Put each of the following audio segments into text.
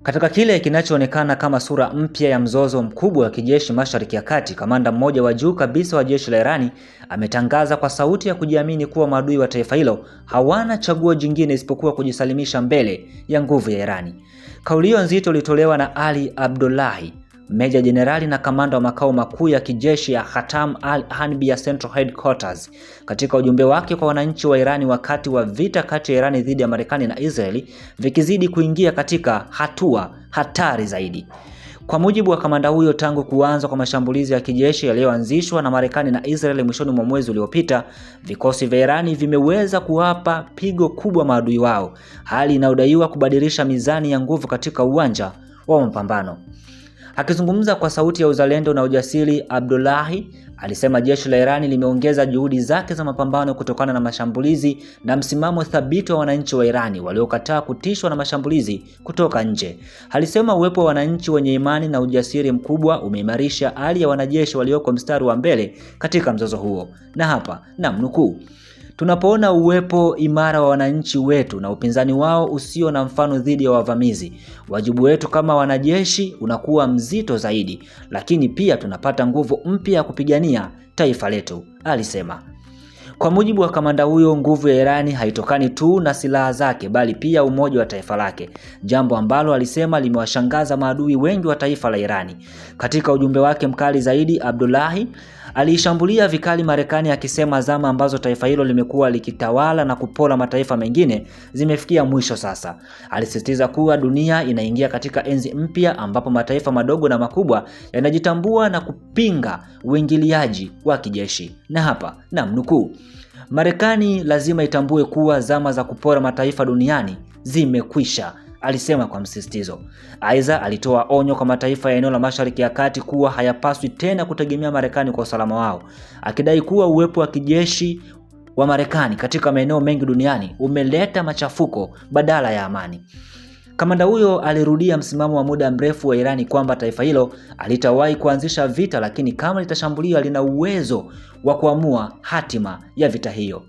Katika kile kinachoonekana kama sura mpya ya mzozo mkubwa wa kijeshi Mashariki ya Kati, kamanda mmoja wa juu kabisa wa jeshi la Irani ametangaza kwa sauti ya kujiamini kuwa maadui wa taifa hilo hawana chaguo jingine isipokuwa kujisalimisha mbele ya nguvu ya Irani. Kauli hiyo nzito ilitolewa na Ali Abdullahi, Meja Jenerali na kamanda wa makao makuu ya kijeshi ya Khatam al-Hanbia Central Headquarters katika ujumbe wake kwa wananchi wa Irani wakati wa vita kati ya Irani dhidi ya Marekani na Israeli vikizidi kuingia katika hatua hatari zaidi. Kwa mujibu wa kamanda huyo, tangu kuanza kwa mashambulizi ya kijeshi yaliyoanzishwa na Marekani na Israeli mwishoni mwa mwezi uliopita, vikosi vya Irani vimeweza kuwapa pigo kubwa maadui wao, hali inayodaiwa kubadilisha mizani ya nguvu katika uwanja wa mapambano. Akizungumza kwa sauti ya uzalendo na ujasiri, Abdullahi alisema jeshi la Irani limeongeza juhudi zake za mapambano kutokana na mashambulizi na msimamo thabiti wa wananchi wa Irani waliokataa kutishwa na mashambulizi kutoka nje. Alisema uwepo wa wananchi wenye imani na ujasiri mkubwa umeimarisha hali ya wanajeshi walioko mstari wa mbele katika mzozo huo. Na hapa namnukuu: "Tunapoona uwepo imara wa wananchi wetu na upinzani wao usio na mfano dhidi ya wavamizi, wajibu wetu kama wanajeshi unakuwa mzito zaidi, lakini pia tunapata nguvu mpya ya kupigania taifa letu," alisema. Kwa mujibu wa kamanda huyo, nguvu ya Irani haitokani tu na silaha zake bali pia umoja wa taifa lake, jambo ambalo alisema limewashangaza maadui wengi wa taifa la Irani. Katika ujumbe wake mkali zaidi, Abdullahi aliishambulia vikali Marekani akisema zama ambazo taifa hilo limekuwa likitawala na kupola mataifa mengine zimefikia mwisho sasa. Alisisitiza kuwa dunia inaingia katika enzi mpya ambapo mataifa madogo na makubwa yanajitambua na kupinga uingiliaji wa kijeshi. Na hapa namnukuu: "Marekani lazima itambue kuwa zama za kupora mataifa duniani zimekwisha," alisema kwa msisitizo. Aidha, alitoa onyo kwa mataifa ya eneo la Mashariki ya Kati kuwa hayapaswi tena kutegemea Marekani kwa usalama wao, akidai kuwa uwepo wa kijeshi wa Marekani katika maeneo mengi duniani umeleta machafuko badala ya amani. Kamanda huyo alirudia msimamo wa muda mrefu wa Irani kwamba taifa hilo halitawahi kuanzisha vita, lakini kama litashambuliwa lina uwezo wa kuamua hatima ya vita hiyo.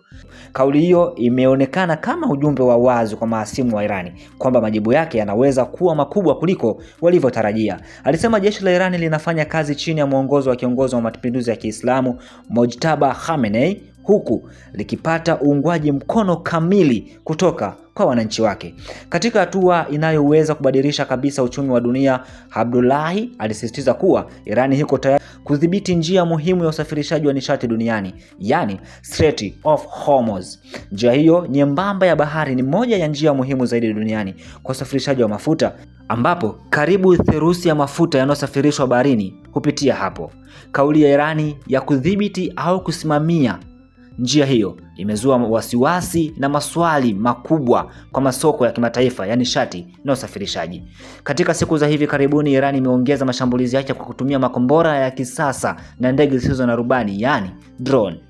Kauli hiyo imeonekana kama ujumbe wa wazi kwa mahasimu wa Irani kwamba majibu yake yanaweza kuwa makubwa kuliko walivyotarajia. Alisema jeshi la Irani linafanya kazi chini ya mwongozo wa kiongozi wa mapinduzi ya Kiislamu Mojtaba Khamenei, huku likipata uungwaji mkono kamili kutoka kwa wananchi wake. Katika hatua inayoweza kubadilisha kabisa uchumi wa dunia, Abdullahi alisisitiza kuwa Irani iko tayari kudhibiti njia muhimu ya usafirishaji wa nishati duniani, yani Strait of Hormuz. Njia hiyo nyembamba ya bahari ni moja ya njia muhimu zaidi duniani kwa usafirishaji wa mafuta, ambapo karibu theluthi ya mafuta yanayosafirishwa baharini hupitia hapo. Kauli ya Irani ya kudhibiti au kusimamia njia hiyo imezua wasiwasi na maswali makubwa kwa masoko ya kimataifa ya nishati na usafirishaji. Katika siku za hivi karibuni, Irani imeongeza mashambulizi yake kwa kutumia makombora ya kisasa na ndege zisizo na rubani, yani drone.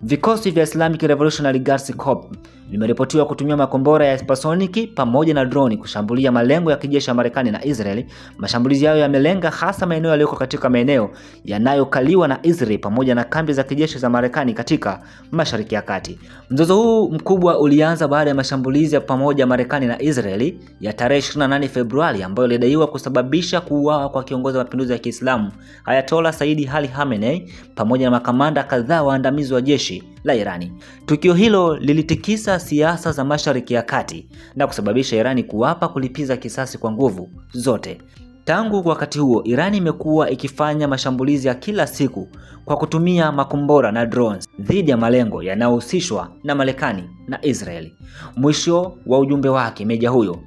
Vikosi vya Islamic Revolutionary Guards Corps vimeripotiwa kutumia makombora ya hypersoniki pamoja na droni kushambulia malengo ya kijeshi ya Marekani na Israeli. Mashambulizi hayo yamelenga hasa maeneo yaliyoko katika maeneo yanayokaliwa na Israeli pamoja na kambi za kijeshi za Marekani katika Mashariki ya Kati. Mzozo huu mkubwa ulianza baada ya mashambulizi ya pamoja Marekani na Israeli ya tarehe 28 Februari ambayo ilidaiwa kusababisha kuuawa kwa kiongozi wa mapinduzi ya Kiislamu Ayatollah Said Ali Khamenei pamoja na makamanda kadhaa waandamizi wa jeshi la Irani. Tukio hilo lilitikisa siasa za Mashariki ya Kati na kusababisha Irani kuwapa kulipiza kisasi kwa nguvu zote. Tangu wakati huo, Irani imekuwa ikifanya mashambulizi ya kila siku kwa kutumia makombora na drones dhidi ya malengo yanayohusishwa na Marekani na Israeli. Mwisho wa ujumbe wake, meja huyo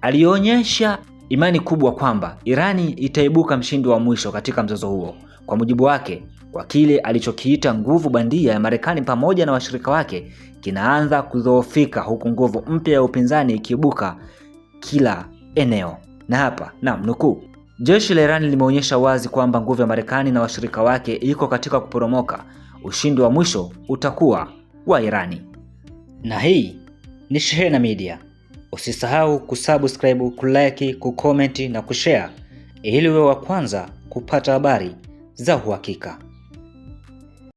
alionyesha imani kubwa kwamba Irani itaibuka mshindi wa mwisho katika mzozo huo. Kwa mujibu wake, kwa kile alichokiita nguvu bandia ya Marekani pamoja na washirika wake kinaanza kudhoofika, huku nguvu mpya ya upinzani ikiibuka kila eneo. Na hapa namnukuu: "Jeshi la Irani limeonyesha wazi kwamba nguvu ya Marekani na washirika wake iko katika kuporomoka. Ushindi wa mwisho utakuwa wa Irani." Na hii ni Shehena Media. Usisahau kusubscribe, kulike, kucomment na kushare ili uwe wa kwanza kupata habari za uhakika.